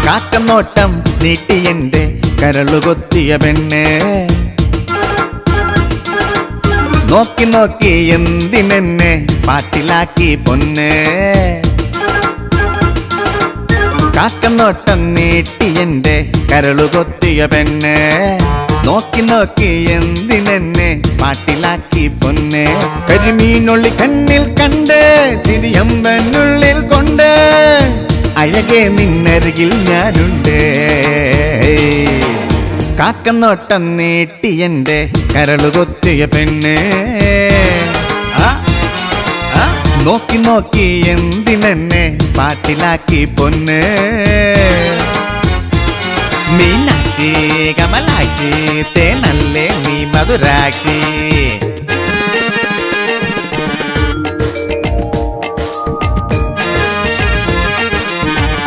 കാക്കനോട്ടം നീട്ടി എന്റെ കരളുകൊത്തിയ പെണ്ണ് നോക്കി നോക്കി എന്തിനെന്നെ പാട്ടിലാക്കി പൊന്ന് കാക്കനോട്ടം നീട്ടി എന്റെ കരളുകൊത്തിയ പെണ്ണ് നോക്കി നോക്കി എന്തിനെന്നെ പാട്ടിലാക്കി പൊന്ന് കരിമീനുള്ളി കണ്ണിൽ കണ്ട് തിരിയമ്പനുള്ളിൽ കൊണ്ട് അഴകെ നിന്നരികിൽ ഞാനുണ്ട് കാക്കനോട്ടം നീട്ടി എന്റെ കരളുകൊത്തിയ പെണ്ണ് നോക്കി നോക്കി എന്തിനെന്നെ പാട്ടിലാക്കി പൊന്ന് മീനാക്ഷി കമലാക്ഷി തേനല്ലേ നീ മധുരാക്ഷി